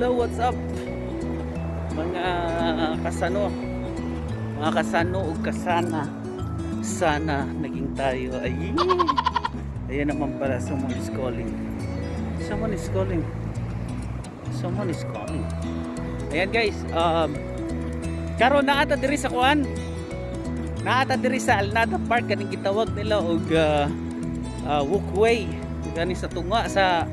Hello, what's up? Mga kasano, mga kasano o kasana. Sana naging tayo. Ay, ayan naman pala, someone is calling. Someone is calling. Someone is calling. Ayan guys, karon naata diri sa kuan. Naata diri sa Alnada Park, kaning gitawag nila og walkway. Gani sa tunga sa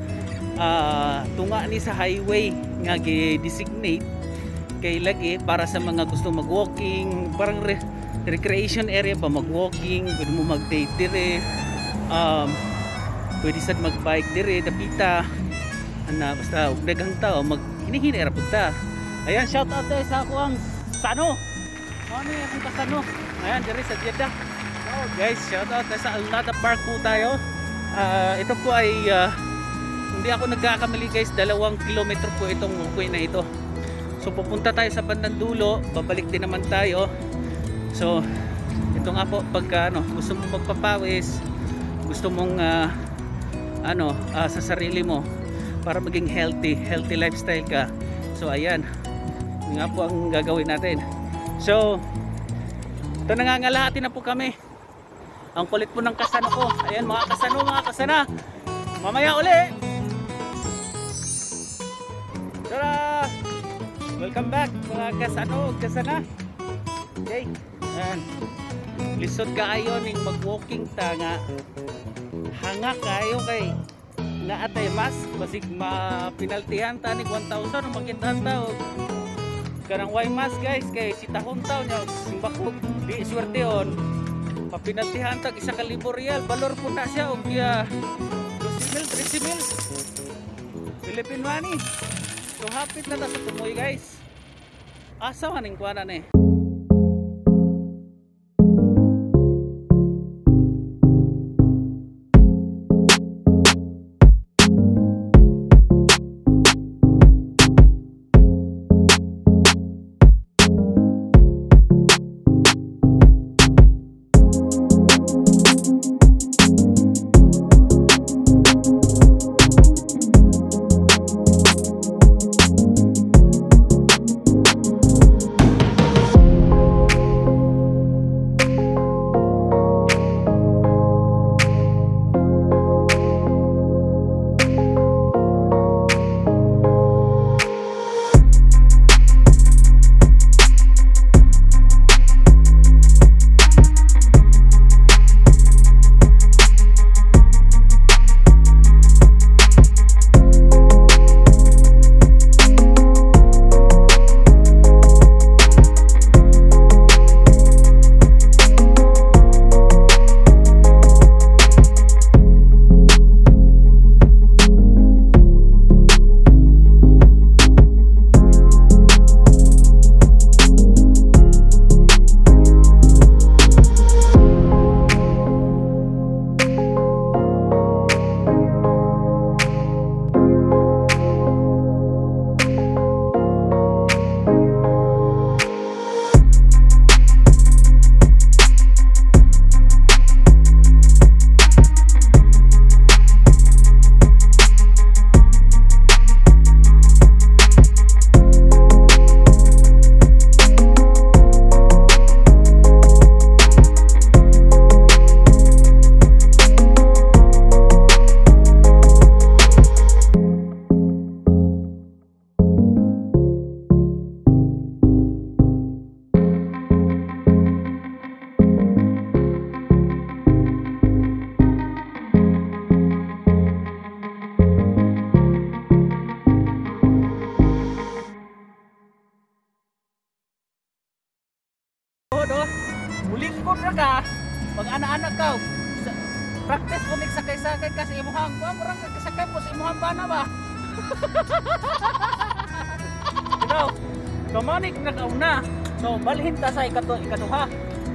tunga ni sa highway nga gi-designate kay lagi para sa mga gusto mag-walking, parang recreation area ba, mag-walking, pwede mo mag-date dire, pwede sad mag-bike dire, dapita ana basta ug daghang tao mag-hinihini ra pud ta. Ayan, shout out tayo sa ako ang Sano. Ano yung akong kasano? Ayan, dire sa Jeddah. Oh guys, shout out tayo sa Alnada Park po tayo. Ito po ay hindi ako nagkakamali guys, 2 kilometro po itong walkway na ito. So pupunta tayo sa bandang dulo, babalik din naman tayo. So ito nga po, pag gusto mong magpapawis, gusto mong sa sarili mo para maging healthy lifestyle ka. So ayan, yun nga po ang gagawin natin. So ito, nangangalahati na po kami. Ang kulit po ng kasano ko. Ayan mga kasano, mga kasana, mamaya uli. Tara! Welcome back mga kasano, kasana. Okay, ayan. Lisod kaayo ning mag-walking ta nga. Hanga kayo kay nga atay mas basig mapinaltihan ta ni 1,000 o makintahan ta og kanang way mas guys kay sitahon taw nya simbakog di swerte on. Papinaltihan ta isa ka libo real, balor po na siya og 12,000 13,000 Philippine money. So hapit na ta sa tumoy guys. Asa man ning kuanan eh. Mulingkod ra ka pag ana-anak ka practice mo nig sakay-sakay kasi imuhang murang sakay po sa imuhang bana ba. Ikaw kamanik na kauna, so balhin ta sa ikaduha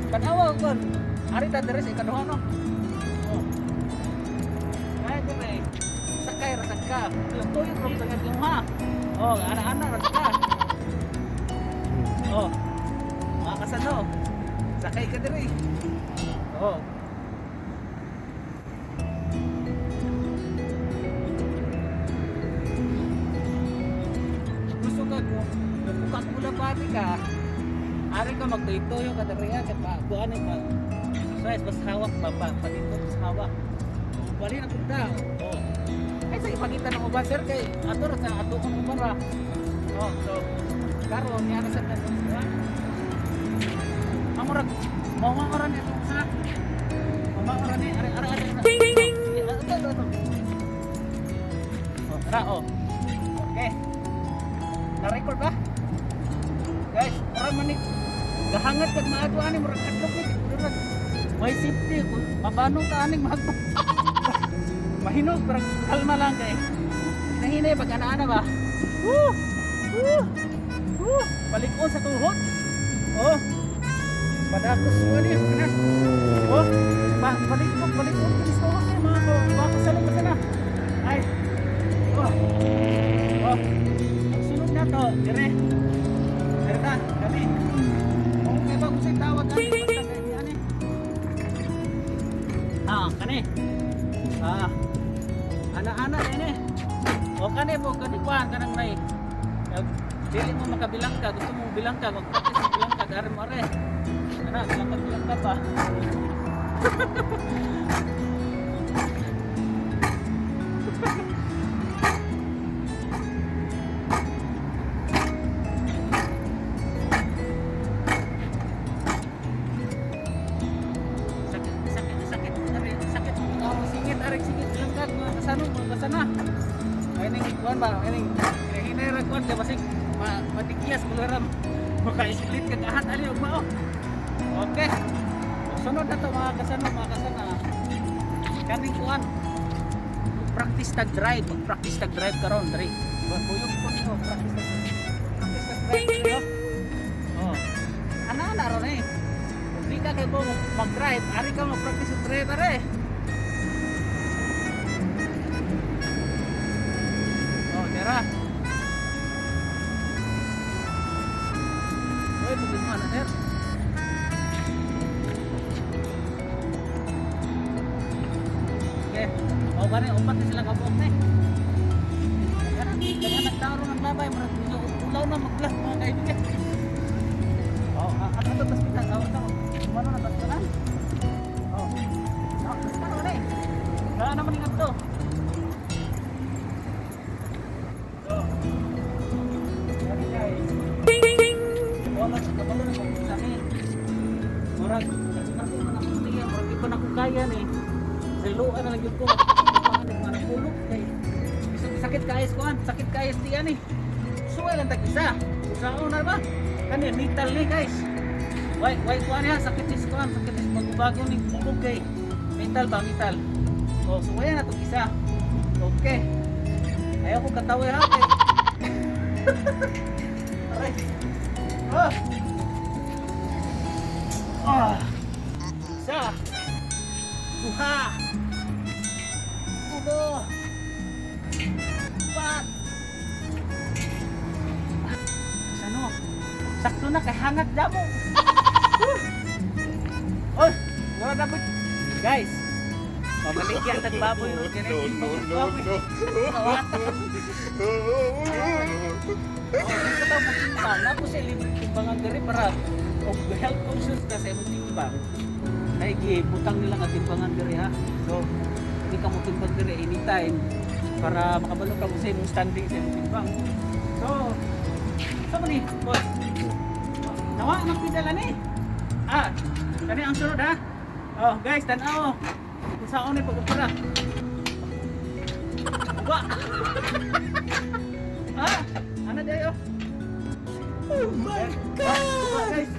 tanawa kon ari ta diri sa ikaduha no. Kaya dire sakay ra ka tuyok ro sa imuha. Ana-ana ra ka. Mga kasano, sakay ka diri. physiotherapy ka, ari ka magtuyo-tuyo ka dariya kat buan ni pa. Exercise bas hawak pa dito sa hawak. Wali na pud daw. Oh. Ay sa ipakita ng uban sir kay ato ra sa ato kong uban ra. Oh, so karon niya sa tanong sa. Amurag mawang oran ni sa. Mawang oran ni ari. Ding ding ding. Oh, tara oh. Okay. Na-record ba? Guys, oran man ni gahangat pag maadto ani murag kadlok ni. May safety kung mabanong ka aning mahagpo. Mahinog pero kalma lang kay. Hinahinay pag ana-ana ba? Balikon sa tuhod. Oh. Padakos mo ni kana. Oh. Balikon sa tuhod ni mga ko. Baka salong ka na. Ay. Oh. Oh. Ang sunod na to, dire. Dire na, kami. Oh, kay ba usay tawag ani basta kay ani. Kani. Ana-ana ini. O kani mo kani kuan kanang may. Dili mo makabilang ka, gusto mo bilang ka, mag-practice bilang ka, gari mo are. Ana, bilang ka pa. Kasana. Ay ning kuan ba? Ay ning hinay ra kuan ka basig matikiyas kularam. Maka-split ka kahat ali og mao. Okay. Sunod na to mga kasana. Kaning kuan. Practice tag drive, mag-practice tag drive karon diri. Buyog ko nito, practice tag drive. Oh. Ana ron eh. Di ka kay mo mag-drive, ari ka mag-practice tag drive are. Tara. Oy, pagod mana sir? Okay. O gani upat na sila kabok ni. Kaya nagtaro ng labay, marag ulaw na mag-vlog mga kaibigan. Oh, ato tas kita tawag ta. Mano na tatsanan? Oh. Tapos ano ni? Wala naman ingat to. Murag ako man ako tiya, murag iba na ko kaya ni. Siluan na lang gyud ko. Mana pulok kay. Bisag sakit kaayos ko sakit kaayos diya ni. Suway lang tag isa. Usaon na ba? Kani mental ni guys. Why ko niya sakit is ko sakit is magbago ni pulok kay. Mental ba mental. Oh, suway na to isa. Okay. Ayaw ko katawi ha. Aray. Oh. Isa. Duha. Ulo. Pat. Sano? Sakto na kay hangat damo. Oy, wala na guys. Mamaligyan tag baboy ro kini. Ito daw magtimbang. Napo sa libre timbangan diri para og health conscious kasi mo timbang. Ay butang nila nga timbangan diri ha. So, hindi ka mo timbang diri anytime para makabalo ka sa imong standing sa imong timbang. So, sama ni, boss. Nawa nang pidala ni. Kani ang sunod ha. Oh, guys, tan-aw. Kung saan ni pagkupara. Aba. Ano dayo? Oh my God! Guys.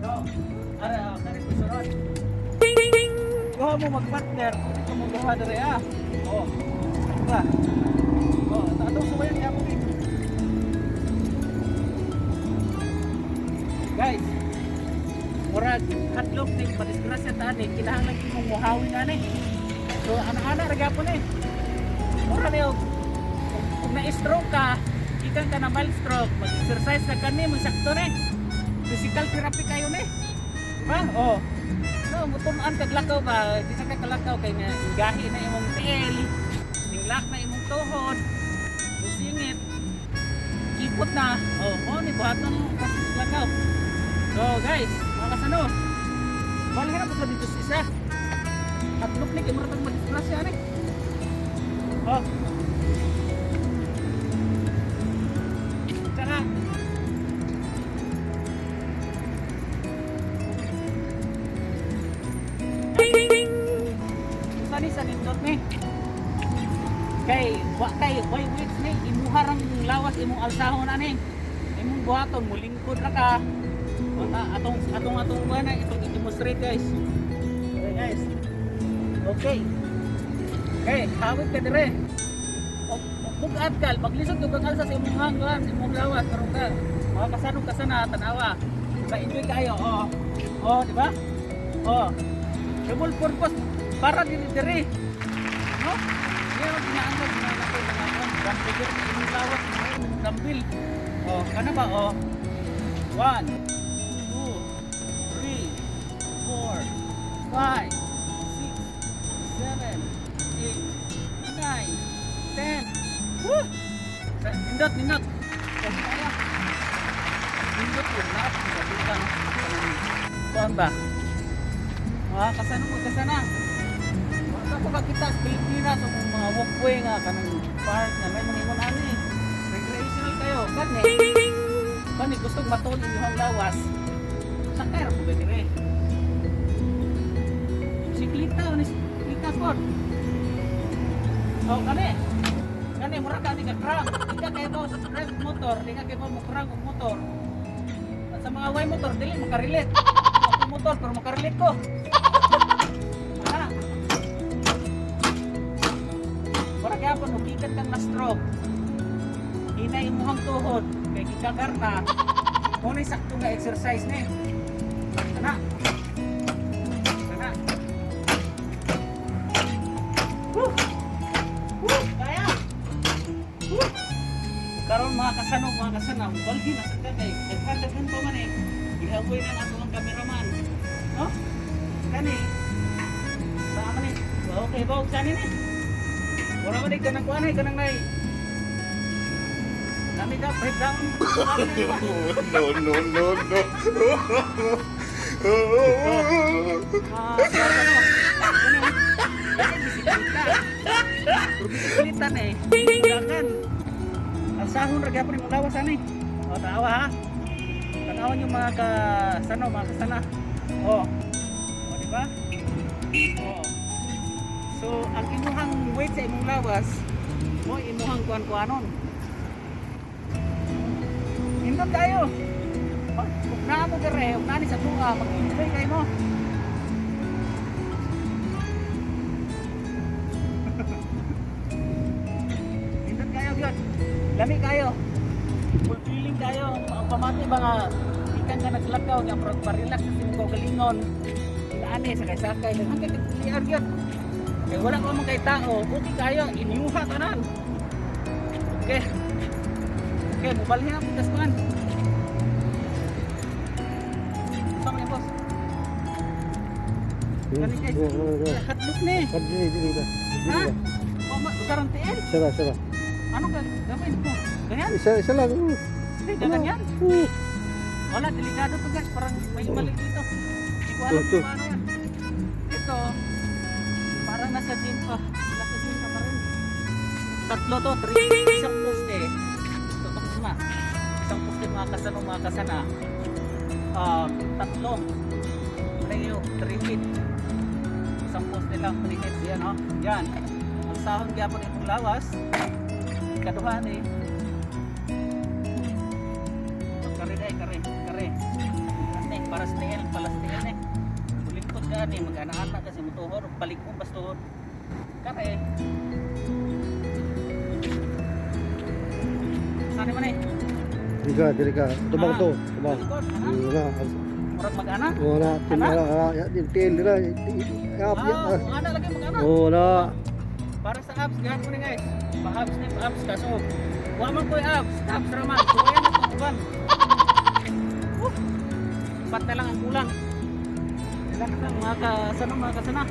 So, kani po sunod. Ding ding ding. Kuha mo mag-partner, dito mo gawa diri Oh. Ba. Oh, atong suwayan ni ako dito. Guys. Murag hatlok ni padisgrasya tani kinahanglan imong muhawin ani. So ana-ana ra gyapon ni. Mura ni kung na-stroke ka, ikan ka na mal-stroke, mag-exercise ka kani mo sakto ni. Physical therapy kayo ni. Ba? Oh. No, mutumaan kag lakaw ka, di na ka kalakaw kay nga gahi na imong tiil, ninglak na imong tuhod, singit. Keep mulingkot na. Oh, mo ni buhaton mo kasi lagaw. So guys, mga kasano. Balik na po sa dito sa isa. At look ni kamera tang madisgrasya ni. Oh. Tara. Sani sa nindot ni. Kay wait ni imuharang lawas imong alsahon ani. Imong buhaton mulingkod ra ka. Atong buwan na itong i-demonstrate guys. Okay guys. Okay. Okay, hawit ka dire. Bugat kal, paglisod yung alsa sa imong hanggan, imong lawas karon ka. Mga kasanong kasana tanawa. Ka-enjoy kayo. Oh, di ba? Oh. Double purpose para dire. No? Meron ginaanggap na natin ng dambil imong lawas, dambil. Oh, kana ba? Oh. 1 2 3 4 5 6 7 8 9 10. Woo! Nindot. Kasi kaya. Nindot yun. Lahat sa tukang. Kuhan ba? Kasano mo kasana. Wala po kakita sa Pilipinas o mga walkway nga kanang park na may mga iwan ano eh. Recreational kayo. Kani gusto matulog yung lawas. Sakay ra po ba dire? Siklita sport. Oh, kani mura ka ni ka crank. Ika kay mo drive motor, di ka kay mo crank og motor. At sa mga way motor dili makarelate. Ako motor pero makarelate ko. Mura kaya po nugikan kang na stroke. Hinay imong tuhod kay gikagar na. Mo ni sakto nga exercise ni. Kana. Karon mga kasana, walgi na sa kay nagpadagan pa man eh. Ihaboy na ato ang cameraman. No? Kani. Sa aman eh. Okay ba og sani ni? Wala man dig kanang kuan ay kanang nay. Kami da breakdown. No. Bisikleta na eh. Jangan. Alsahon ra gyapon imong lawas ani. O tanawa ha. Tanawon yung mga kasana. O di ba? O. So ang imuhang weight sa imong lawas mo imuhang kuan-kuanon. Indot tayo. Kung na mo dire, kung nani sa bunga, mag-enjoy kayo mo. Indot kayo gyud. Lami kayo. Fulfilling kayo. Ang pamati ba nga ikan ka naglakaw nga pa-relax sa imong kaugalingon. Inaani sa sakay hanggang kag-clear gyud. Kay wala ko man kay tao, okay kayo inyuha tanan. Okay. Okay, mobile na pitas man. Sama ni boss. Kani guys. Hatluk ni. Dili. Ha? Usaran tiil? Sara. Ano ka? Gawin mo? Ganyan? Isa lang. Hindi, ganyan? Wala, delikado to guys. Parang may mali dito. Hindi ko alam kung paano yan. Ito, parang nasa gym pa. Nasa gym ka pa rin. Tatlo to, 3. Isang poste. Tutok suma. Isang poste mga kasana. Tatlo. Ano 3 feet. Isang poste lang, 3 feet. Yan o. Yan. Ang sahon gyapon imong lawas. Kaduhan eh. Kare. Ane, para snail eh. Bulingkod ka ni, mag-ana-ana kasi mutuhor, balik mo bastuhor. Kare. Saan man eh? Dili ka. Tubang to. Bulingkod, Wala. murag mag-ana? Wala. Til nila. Ana lagi mag-ana. Wala. Para sa abs, gahan ko ni guys. Pa-abs ka. So, huwag man ko yung abs raman. So, ayan ang tutuban. Pat na lang ang kulang. Relax lang mga kasana.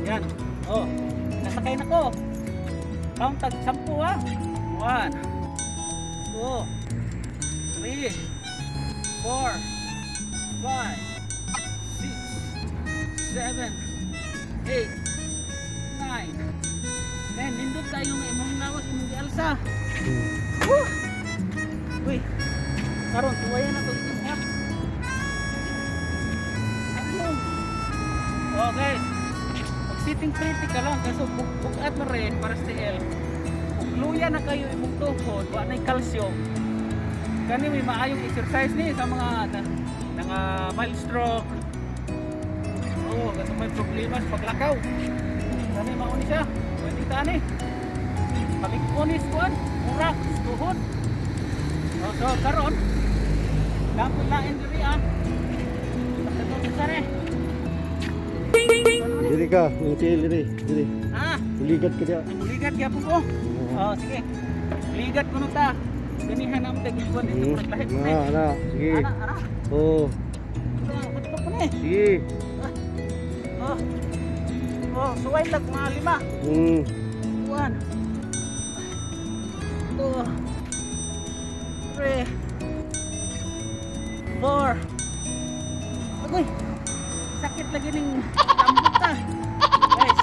Yan. Oh, nasakay na ko. Count tag 10 ha. 1 2, 3, 4, 5, 6, 7, 8, 9, 10. Nindot kayo nga imong lawas, imong gialsa. Woo! Uy, karon suwayan na to ito ha. Ano? Oh guys, mag sitting pretty ka lang kaso bukat mo rin para sa TL. Kung luya na kayo imong tuhod, wa na calcium. Kani may maayong exercise ni sa mga mild stroke. Oh, kasi may problema sa paglakaw. Kani mauni siya. Pwede ka ni. Pagikunis kuan, urak, tuhod. Oh, so karon, dapat lain diri ah. Pagkatapos ka rin. Diri ka, yung tiil diri. Diri. Ah, Ligat ka diya. ligat kaya po ko. Oh, sige. Ligat ko na ta. Ganihan naman tayo gilikuan dito. Naglahit ko na. Ana, sige. Ara. Oh, Katok ko na eh. sige. Oh. Oh, suway lang mga 5. 1, 2, 3, 4. Agoy, sakit lagi ng tambok ka. Guys,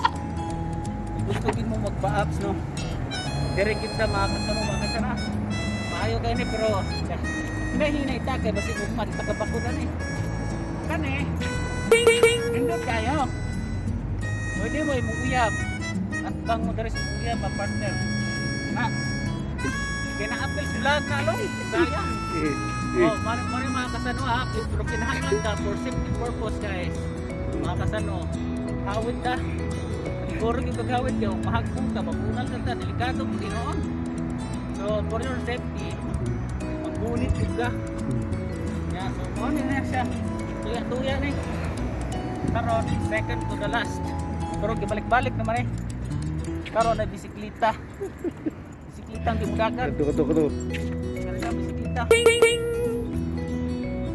gusto din mo magpa-abs, no? Pero kita makakasano, makakasana. Maayo kayo ni, pero hinay-hinay ta kayo, basi kung magtakabakudan eh. Kan eh, hindot kayo. Pwede mo yung uyab. At bang mo dari sa uyab, partner. Ha? Kina-apel sila na loy. Sayang. Oh, mari mga kasano ha. Pero kinahanglan ka for safety purpose guys. Mga kasano, hawid ka. Siguro yung gagawin ka, mahagpong ka, mapunal ka ta, delikado mo ginoon. So for your safety, magbunit ka. Yeah, so ano na siya. Tuya-tuya na eh. Karon, second to the last. Pero gibalik-balik naman eh. Karon na bisikleta. Bisikleta ang gibudagan. Kato. Karon na bisikleta.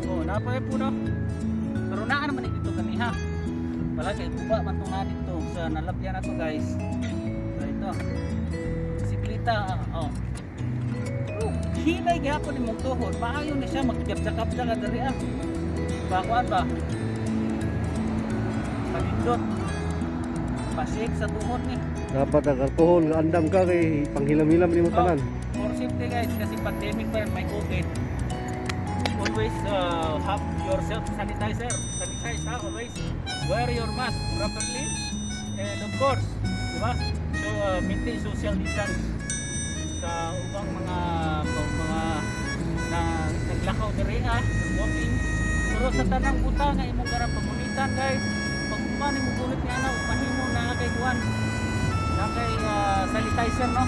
Oh, napay po no. Pero naa naman dito kaniha. Wala kay buba man tong nga dito sa nalapyan na to guys. So ito. Bisikleta oh. Hinay gihapon imong tuhod. Maayo na siya magkapsa-kapsa ka diri ah. Bakuan ba? Pagindot. Pasig sa tuhod ni. Dapat ang alcohol, andam ka kay panghilam-hilam ni mo tanan. For safety guys, kasi pandemic pa yan, may COVID. Always have yourself sanitizer. Sanitize ha, always. Wear your mask properly. And of course, di ba? So maintain social distance sa ubang mga na naglakaw diri ha, walking. Pero sa tanang buta nga imong garang pamunitan guys. Pag kumani mo gulit niya na, mahimo na kay Juan. Na kay sanitizer no.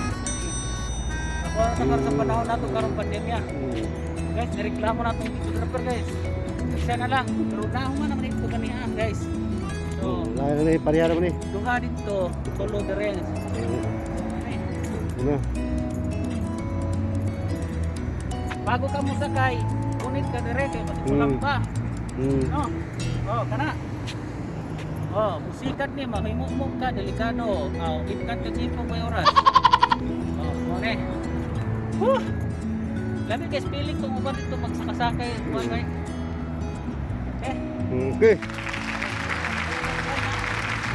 Ako na sa panahon nato karong pandemya. Guys, nireklamo nato yung photographer guys. Isa na lang, pero nahuman naman ito ganihan guys. So, Lain na ni parihara mo ni. duha dito, solo the rings. Ano? Bago ka mo sakay, kunit ka dire kay masulang pa. No? Oh, kana. Oh, musikat ni mahimumok ka delikado. Oh, ikat ka tipo may oras. Oh, mone. Huh. Labi guys, feeling kung uban dito magsakasakay kuan kay. Okay.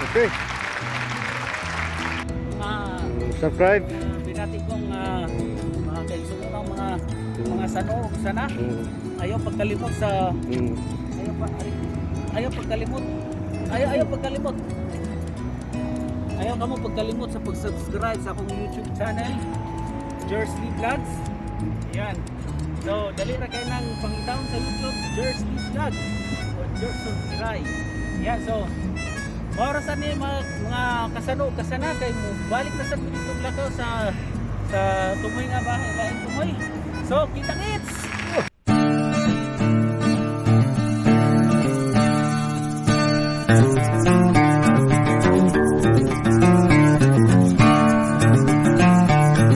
Okay. Subscribe. Binati kong mga kaigsuon ng mga sano sana. Ayaw pagkalimot sa ayaw pagkalimot. Ayaw ka mo pagkalimot sa pag-subscribe sa akong YouTube channel, Jersley Vlogs. Yan. So, dali ra kayo ng pang-down sa YouTube, Jersley Vlogs o Jersley Rai. Yan, so oras ni mga kasana kay mo balik na sa pinitong lakaw sa tumoy nga ba, tumoy. So, kita